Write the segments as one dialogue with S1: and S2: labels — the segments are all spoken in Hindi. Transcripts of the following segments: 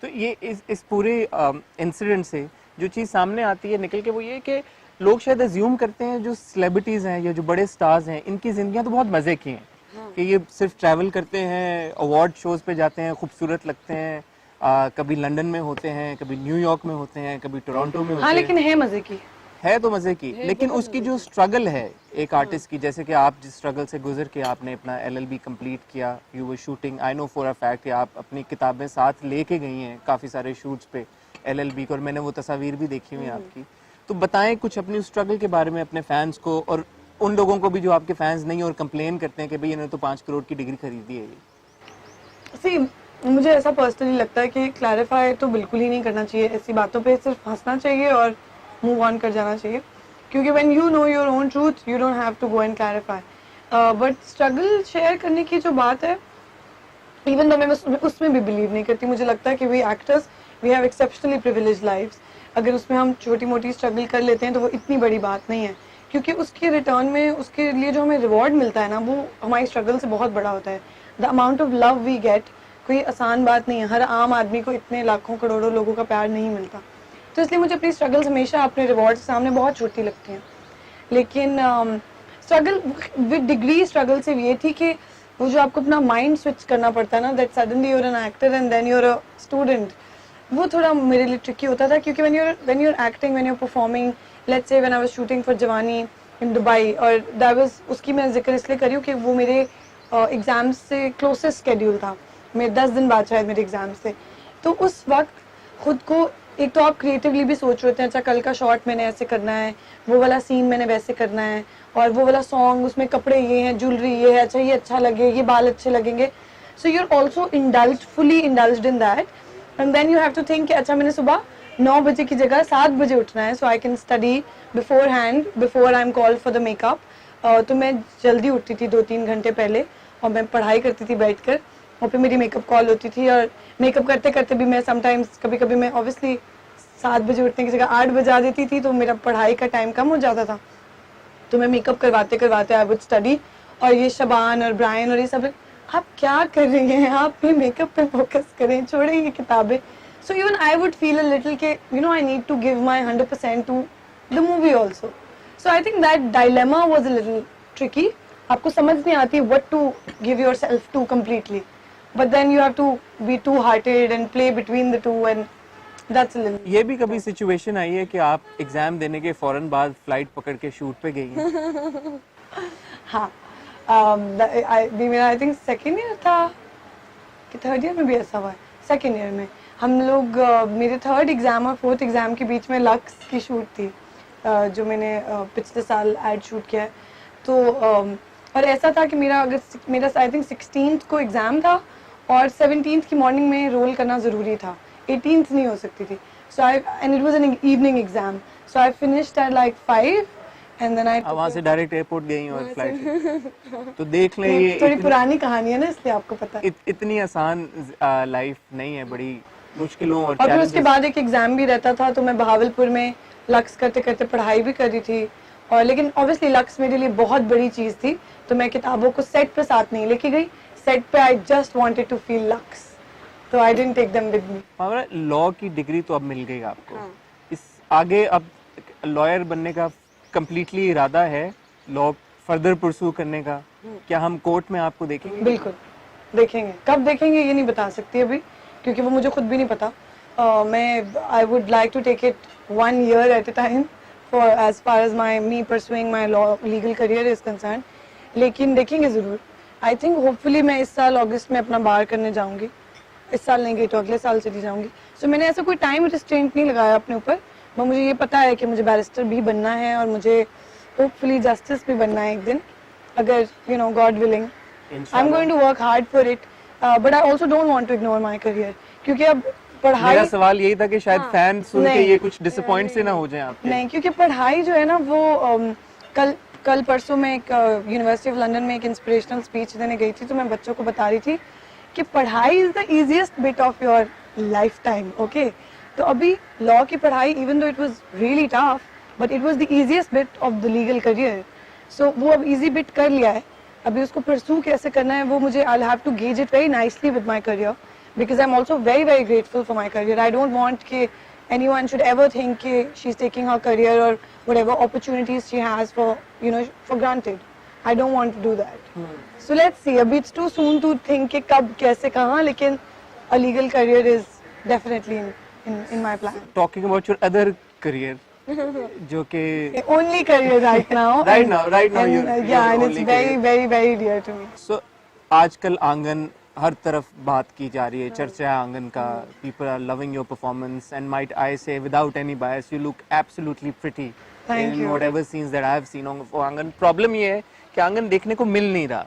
S1: तो ये इस पूरे इंसिडेंट से जो चीज़ सामने आती है निकल के, वो ये कि लोग शायद अज्यूम करते हैं जो सेलिब्रिटीज़ हैं या जो बड़े स्टार्स हैं, इनकी ज़िंदगियां तो बहुत मज़े की हैं। हाँ। कि ये सिर्फ ट्रैवल करते हैं, अवार्ड शोज़ पे जाते हैं, खूबसूरत लगते हैं, कभी लंदन में होते हैं, कभी न्यूयॉर्क में होते हैं, कभी टोरंटो में होते हैं।
S2: हाँ, लेकिन है मज़े की,
S1: है तो मज़े की, लेकिन उसकी जो स्ट्रगल है एक आर्टिस्ट की, जैसे कि आप जिस स्ट्रगल से गुजर के आपने अपना LLB कंप्लीट किया, you were shooting, I know for a fact कि आप अपनी किताबें साथ लेके गई हैं काफ़ी सारे शूट्स पे LLB को, और मैंने वो तस्वीर भी देखी हुई है आपकी। तो बताएं कुछ अपनी उस स्ट्रगल के बारे में अपने फैंस को, और उन लोगों को भी जो आपके फैंस नहीं और कंप्लेन करते हैं कि भाई इन्होंने तो 5 करोड़ की डिग्री खरीदी है।
S2: सी मुझे ऐसा पर्सनली लगता है कि क्लैरिफाई तो बिल्कुल ही नहीं करना चाहिए, ऐसी बातों पे सिर्फ हंसना चाहिए और मूव ऑन कर जाना चाहिए, क्योंकि when you know your own truth you don't have to go and clarify. But struggle share करने की जो बात है, इवन दो मैं उसमें भी बिलीव नहीं करती। मुझे लगता है कि we actors we have exceptionally privileged lives. अगर उसमें हम छोटी मोटी स्ट्रगल कर लेते हैं तो वो इतनी बड़ी बात नहीं है, क्योंकि उसके रिटर्न में उसके लिए जो हमें रिवॉर्ड मिलता है ना, वो हमारी स्ट्रगल से बहुत बड़ा होता है। The amount of love we get कोई आसान बात नहीं है। हर आम आदमी को इतने लाखों करोड़ों लोगों का प्यार नहीं मिलता। तो इसलिए मुझे अपनी स्ट्रगल्स हमेशा अपने रिवॉर्ड के सामने बहुत छोटी लगती हैं। लेकिन स्ट्रगल विद डिग्री स्ट्रगल से ये थी कि वो जो आपको अपना माइंड स्विच करना पड़ता है ना, that suddenly you are an actor and then you are a student, वो थोड़ा मेरे लिए ट्रिकी होता था। क्योंकि when you are acting, when you are performing, let's say when I was shooting for Jawaani in Dubai, और दैट वाज, उसकी मैं जिक्र इसलिए करी हूँ कि वो मेरे एग्जाम्स से क्लोजेस्ट स्केड्यूल था। मेरे 10 दिन बाद शायद मेरे एग्जाम्स थे। तो उस वक्त खुद को, एक तो आप क्रिएटिवली भी सोच रहे होते हैं, अच्छा कल का शॉट मैंने ऐसे करना है, वो वाला सीन मैंने वैसे करना है, और वो वाला सॉन्ग, उसमें कपड़े ये हैं, ज्वेलरी ये है, अच्छा ये अच्छा लगे, ये बाल अच्छे लगेंगे। So you are also indulged, fully indulged in that, and then you have to think कि अच्छा मैंने सुबह 9 बजे की जगह 7 बजे उठना है, so I can study beforehand, before I am called for the makeup. तो मैं जल्दी उठती थी 2-3 घंटे पहले, और मैं पढ़ाई करती थी बैठकर, और फिर मेरी मेकअप कॉल होती थी, और मेकअप करते करते भी मैं समटाइम्स, कभी कभी मैं ऑब्वियसली 7 बजे उठने की जगह 8 बजा देती थी, तो मेरा पढ़ाई का टाइम कम हो जाता था। तो मैं मेकअप करवाते करवाते आई वुड स्टडी, और ये शबान और ब्रायन और ये सब, आप क्या कर रही हैं, आप भी मेकअप पे फोकस करें, छोड़ें ये किताबें। So even I would feel a little के you know I need to give my 100% to the movie also. So I think that dilemma was a little tricky. आपको समझ नहीं आती what to give yourself to completely, but then you have to be two hearted and play between the two, and that's a little.
S1: ये भी कभी सिचुएशन आई है कि आप एग्जाम देने के फौरन बाद फ्लाइट पकड़ के शूट पे गई हैं?
S2: हाँ, मेरा आई थिंक सेकेंड ईयर था कि थर्ड ईयर में भी ऐसा हुआ है। सेकेंड ईयर में हम लोग मेरे थर्ड एग्जाम और फोर्थ एग्जाम के बीच में लक्स की शूट थी, जो मैंने पिछले साल एड शूट किया है। तो और ऐसा था कि मेरा आई थिंक 16th को एग्जाम था, और 17th की मॉर्निंग में रोल करना ज़रूरी था, 18th नहीं हो सकती थी। So I and it was an evening exam, so I finished at like 5 and then I
S1: वहाँ से डायरेक्ट एयरपोर्ट गई और फ्लाइट तो देख लें, ये
S2: थोड़ी पुरानी कहानी है ना, इसलिए आपको पता है।
S1: इतनी आसान लाइफ नहीं है, बड़ी मुश्किलों और
S2: फिर उसके बाद एक एग्जाम भी रहता था, तो मैं बहावलपुर में लक्स करते करते पढ़ाई भी करी थी। और लेकिन ऑब्वियसली लक्स मेरे लिए बहुत बड़ी चीज़ थी, तो मैं किताबों को सेट पे साथ नहीं लेके गई। सेट पे I just wanted to feel luxe, तो I didn't take them with me.
S1: Law की डिग्री तो अब मिल गई आपको। हाँ। इस आगे अब लॉयर बनने का कंप्लीटली इरादा है, लॉ फर्दर परस्यू करने का? क्या हम कोर्ट में आपको देखेंगे?
S2: बिल्कुल देखेंगे, कब देखेंगे ये नहीं बता सकती अभी, क्योंकि वो मुझे खुद भी नहीं पता। मैं I would like to take it 1 year at a time for as far as me pursuing my legal career is concerned, लेकिन देखेंगे ज़रूर। आई थिंक होपफुली मैं इस साल अगस्त में अपना बार करने जाऊंगी, इस साल नहीं गई तो अगले साल चली जाऊंगी। सो मैंने ऐसा कोई टाइम रिस्ट्रेंट नहीं लगाया अपने ऊपर, पर मुझे ये पता है कि मुझे बैरिस्टर भी बनना है, और मुझे होपफुली जस्टिस भी बनना है एक दिन, अगर you know God willing. I am going to work hard for it, but I also don't want to ignore my career, क्योंकि अब पढ़ाई,
S1: मेरा सवाल यही था कि शायद फैन सुन के ये कुछ डिसअपॉइंट से ना हो जाए आपके।
S2: नहीं, क्योंकि पढ़ाई जो है ना वो कल परसों में एक यूनिवर्सिटी ऑफ लंदन में एक इंस्पिरेशनल स्पीच देने गई थी, तो मैं बच्चों को बता रही थी कि पढ़ाई is the easiest bit of your life time. Okay, तो अभी लॉ की पढ़ाई, even though it was really tough, but it was the easiest bit of the legal career. So वो अब इजी बिट कर लिया है, अभी उसको परस्यू कैसे करना है वो मुझे, I have to gauge it very nicely with my career. because I'm also very very grateful for my career. I don't want कि anyone should ever think कि she's taking her career or whatever opportunities she has for for granted. I don't want to do that. So let's see. Abhi it's too soon to think कि कब कैसे कहाँ, लेकिन a legal career is definitely in my plan.
S1: Talking about your other career, जो कि
S2: Only career right now.
S1: right now
S2: and,
S1: you're
S2: yeah, and
S1: only
S2: it's very
S1: career.
S2: very very dear to me.
S1: So आजकल आंगन हर तरफ बात की जा रही है, चर्चा है आंगन का. People are loving your performance and might I say without any bias you look absolutely pretty
S2: Thank
S1: in
S2: you.
S1: whatever scenes that I have seen of आंगन. Problem ये है कि आंगन देखने को मिल नहीं रहा,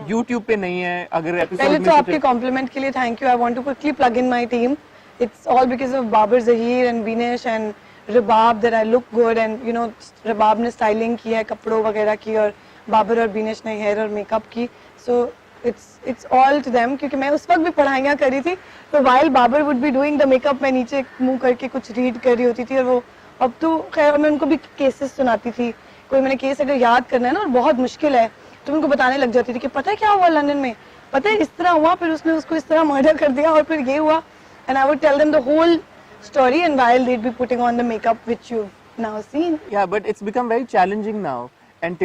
S1: YouTube पे नहीं है. अगर
S2: पहले
S1: एपिसोड
S2: तो आपके कॉम्प्लीमेंट के लिए thank you. I want to quickly plug in my team. It's all because of Babar Zaheer and Vinesh and Rabab that I look good. And Rabab ने स्टाइलिंग की है, कपड़ों वगैरह की, और बाबर और विनेश ने हेयर और मेकअप की. So it's all to them. क्योंकि मैं उस वक्त भी पढ़ाइयाँ करी थी, तो while Babar would be doing the makeup, मैं नीचे मुंह करके कुछ रीड कर रही होती थी. और वो अब तो खैर मैं उनको भी केसेस सुनाती थी. कोई मैंने केस अगर याद करना है ना और बहुत मुश्किल है, तो उनको बताने लग जाती थी कि पता है क्या हुआ लंदन में, पता है इस तरह हुआ, फिर उसने उसको इस तरह मर्डर कर दिया, और फिर ये हुआ. And I would tell them the whole story, and while they'd be putting on the makeup which you've now seen.
S1: Yeah, but it's become very challenging now and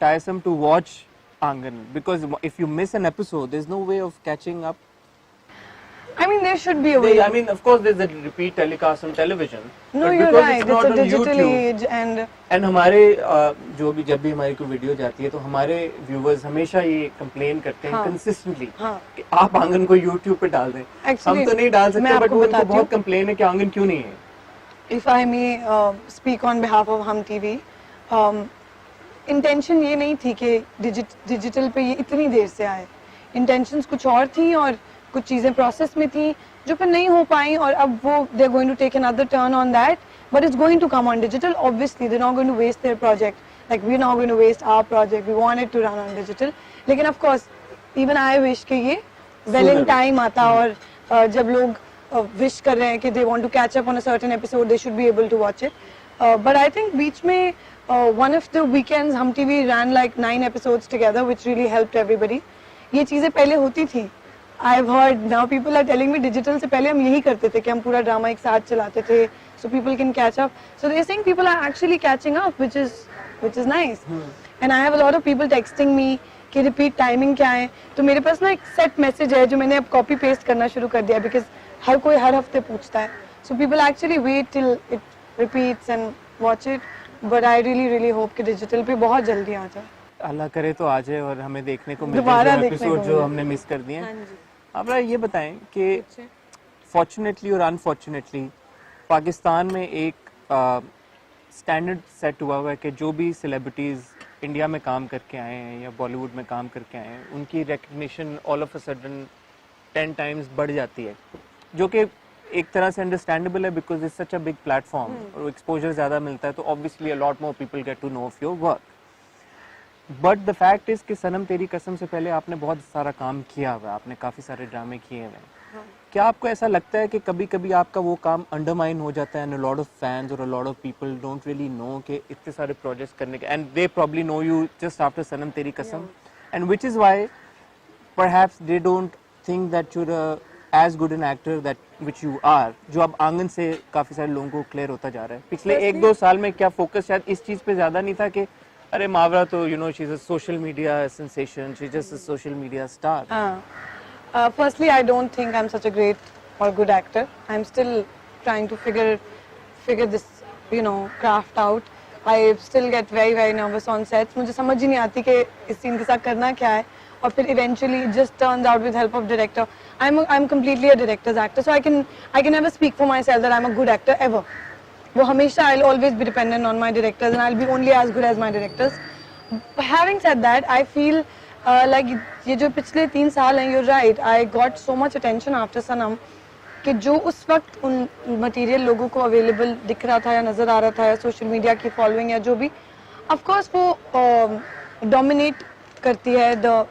S1: tiresome to watch Angan, because if you miss an episode there's no way of catching up.
S2: I mean, there should be a way.
S1: I mean, of course there's a repeat telecast on television,
S2: No,
S1: but
S2: you're
S1: because
S2: right.
S1: it's not
S2: It's a
S1: on
S2: digital
S1: YouTube,
S2: age, and
S1: and हमारे जो भी जब भी हमारी कोई वीडियो जाती है तो हमारे व्यूवर्स हमेशा ये कंप्लेन करते हैं
S2: हाँ,
S1: कंसिस्टेंटली
S2: हाँ.
S1: कि आप आंगन को YouTube पे डाल दें.
S2: Actually,
S1: हम तो नहीं डाल
S2: मैं
S1: सकते, बट
S2: आपको
S1: वो उनको
S2: बताती
S1: बहुत
S2: हूँ.
S1: कंप्लेन है कि आंगन क्यों नहीं है.
S2: if I may speak on behalf of Hum TV, intention ये नहीं थी कि डिजिटल पे ये इतनी देर से आए. इंटेंशंस कुछ और थी, और कुछ चीज़ें प्रोसेस में थी जो फिर नहीं हो पाई, और अब वो they are going to take another turn on that, but it's going to come on digital. Obviously they are not going to waste their project, like we are not going to waste our project. We want it to run on digital. लेकिन of course even I wish कि ये वेल इन टाइम आता, और जब लोग विश कर रहे हैं कि they want to catch up on a certain episode, they should be able to watch it. But I think बीच में one of the weekends Hum TV ran like 9 episodes together, which really helped everybody. ये चीजें पहले होती थी. I've heard now people are telling me digital से पहले हम यही करते थे कि हम पूरा ड्रामा एक साथ चलाते थे, so people can catch up. So they're saying people are actually catching up, which is nice. And I have a lot of people texting me कि repeat timing क्या है. तो मेरे पास ना एक set message है जो मैंने अब copy paste करना शुरू कर दिया, because हर कोई हर हफ्ते पूछता है. So people actually wait till it repeats and watch it. But I really hope कि डिजिटल पे बहुत जल्दी आ जाए.
S1: अल्लाह करे तो आ जाए और हमें देखने को मिले
S2: दोबारा
S1: जो
S2: देखने
S1: एपिसोड
S2: को
S1: जो
S2: मिले.
S1: हमने मिस कर दिए हैं.
S2: हाँ जी.
S1: अब ये बताएं कि फॉर्चुनेटली और अनफॉर्चुनेटली पाकिस्तान में एक स्टैंडर्ड सेट हुआ है कि जो भी सेलिब्रिटीज़ इंडिया में काम करके आए हैं या बॉलीवुड में काम करके आए हैं, उनकी recognition all of a sudden 10 times बढ़ जाती है, जो कि एक तरह से अंडरस्टैंडेबल है, because it's such a big platform और एक्सपोजर ज़्यादा मिलता है, तो obviously a lot more people get to know of your work. But the fact is कि सनम तेरी कसम से पहले आपने बहुत सारा काम किया हुआ है, आपने काफ़ी सारे ड्रामे किए हुए हैं. क्या आपको ऐसा लगता है कि कभी कभी आपका वो काम अंडरमाइन हो जाता है, and a lot of fans और a lot of people don't really know कि इतने सारे प्रोजेक्ट्स करने के, and they probably know you just after Sanam Teri Kasam, and which is why perhaps they don't think that you're as good an actor that which you are, जो अब आंगन से काफ़ी सारे लोगों को क्लियर होता जा रहा है. पिछले 1-2 साल में क्या फोकस शायद इस चीज़ पे ज़्यादा नहीं था कि अरे मावरा तो you know she is a social media sensation, she is just a social media star.
S2: Firstly, I don't think I'm such a great or good actor. I'm still trying to figure this, craft out. I still get very nervous on sets. मुझे समझ ही नहीं आती कि इस सीन के साथ करना क्या है, और फिर eventually it just turns out with help of director. I'm completely a director's actor, so I can never speak for myself that I'm a good actor ever. वो हमेशा I'll always be dependent on my directors, and I'll be only as good as my directors. Having said that, I feel like ये जो पिछले 3 साल हैं, you're right, I got so much attention after सनम कि जो उस वक्त उन मटेरियल लोगों को अवेलेबल दिख रहा था या नज़र आ रहा था, या सोशल मीडिया की फॉलोइंग या जो भी, ऑफ कोर्स वो डोमिनेट करती है the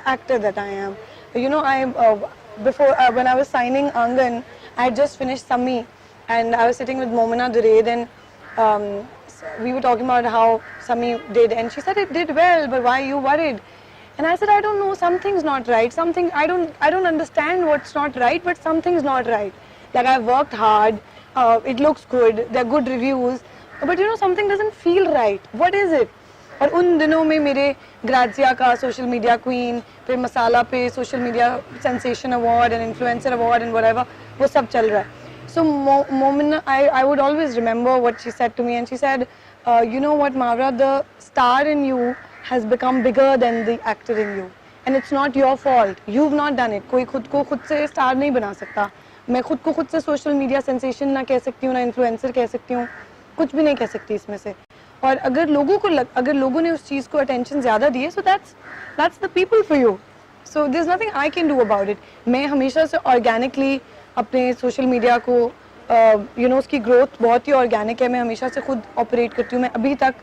S2: actor that I am. I before when I was signing Angan, I had just finished Sami, and I was sitting with Momina Dureid, and we were talking about how Sami did, and she said it did well, but why are you worried? And I said, I don't know, something's not right. Something, I don't understand what's not right, but something's not right. Like, I've worked hard, it looks good, there are good reviews, but you know, something doesn't feel right. What is it? और उन दिनों में मेरे ग्रेजिया का सोशल मीडिया क्वीन, फिर मसाला पे social media sensation award and influencer award and whatever, वो सब चल रहा है. So Momina, I would always remember what she said to me, and she said, you know what, Mavra, the star in you has become bigger than the actor in you, and it's not your fault. You've not done it. कोई खुद को खुद से स्टार नहीं बना सकता. मैं खुद को खुद से सोशल मीडिया सेंसेशन ना कह सकती हूँ, ना इन्फ्लुएंसर कह सकती हूँ, कुछ भी नहीं कह सकती इसमें से. और अगर लोगों ने उस चीज़ को अटेंशन ज़्यादा दी है, so that's the people for you. So there's nothing I can do about it. मैं हमेशा से ऑर्गेनिकली अपने सोशल मीडिया को उसकी ग्रोथ बहुत ही ऑर्गेनिक है. मैं हमेशा से खुद ऑपरेट करती हूँ. मैं अभी तक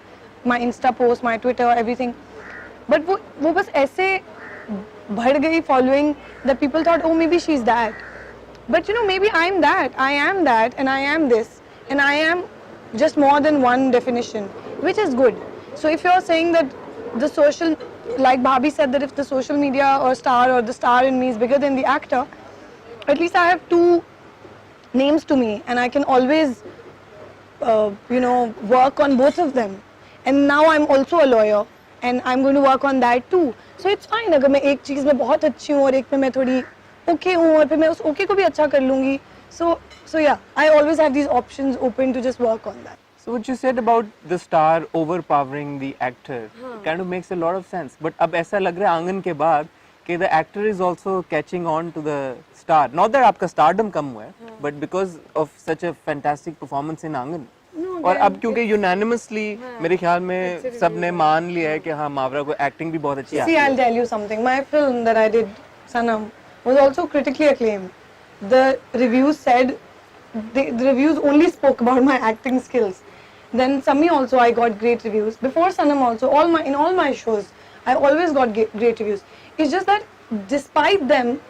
S2: my insta post, my Twitter, everything, but वो बस ऐसे बढ़ गई following that people thought, oh maybe she is that, but you know maybe I am that and I am this and I am just more than one definition, which is good. So if you're saying that the social, like Bhabhi said, that if the social media or the star in me is bigger than the actor, at least I have two names to me and I can always work on both of them. And now I'm also a lawyer and I'm going to work on that too. So it's fine अगर मैं एक चीज़ में बहुत अच्छी हूँ और एक में मैं थोड़ी okay हूँ और फिर मैं उस okay को भी अच्छा कर लूँगी. So yeah, I always have these options open to just work on that.
S1: So what you said about the star overpowering the actor kind of makes a lot of sense. But अब ऐसा लग रहा है आंगन के बाद कि the actor is also catching on to the star. Not that आपका stardom कम हुआ है, but because of such a fantastic performance in आंगन. और अब क्योंकि unanimously मेरे ख्याल में सबने मान लिया है कि हाँ मावरा को acting भी बहुत अच्छी आती है.
S2: See, I'll tell you something. My film that I did, Sanam, was also critically acclaimed. The reviews said, the reviews only spoke about my acting skills. Then Sami also I got great reviews. Before Sanam also, in all my shows, I always got great reviews. It's just that despite them,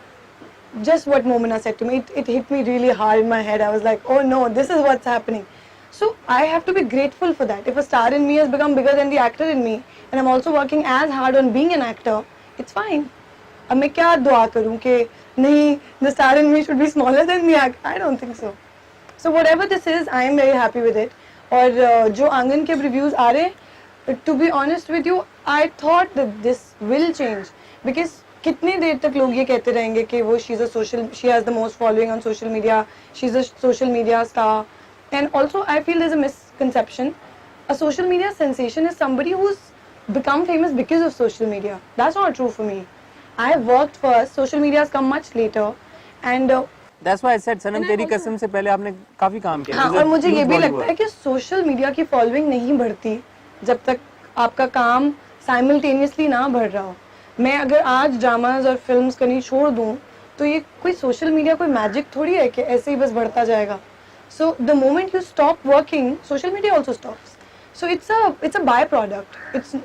S2: just what Momina said to me, it hit me really hard in my head. I was like, oh no, this is what's happening. So I have to be grateful for that. If a star in me has become bigger than the actor in me, and I'm also working as hard on being an actor, it's fine. अब मैं क्या दुआ करूँ कि नहीं, the star in me should be smaller than the actor? I don't think so. So whatever this is, I am very happy with it. और जो आंगन के reviews आ रहे, to be honest with you, I thought that this will change because कितनी देर तक लोग ये कहते रहेंगे कि वो she has the most following on social media, she's a social media star. And also I feel there's a misconception. A social media sensation is somebody who's become famous because of social media. That's not true for me. I have worked first, social media has come much later, and
S1: That's why I said सनम तेरी कसम से पहले आपने काफी काम किया.
S2: हाँ, और मुझे ये भी लगता है कि सोशल मीडिया की फॉलोइंग नहीं बढ़ती जब तक आपका काम साइमल्टेनियसली ना बढ़ रहा हो. मैं अगर आज ड्रामाज और फिल्म्स करनी छोड़ दूं तो ये कोई सोशल मीडिया कोई मैजिक थोड़ी है कि ऐसे ही बस बढ़ता जाएगा. So the moment you stop working, social media also stops. So it's a byproduct.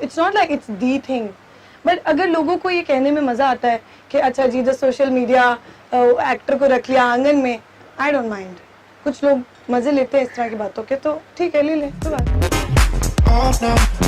S2: It's not like it's the thing. But अगर लोगों को ये कहने में मजा आता है कि अच्छा जी द सोशल मीडिया एक्टर को रख लिया आंगन में, I don't mind. कुछ लोग मजे लेते हैं इस तरह की बातों के, तो ठीक है ले ले, कोई बात नहीं.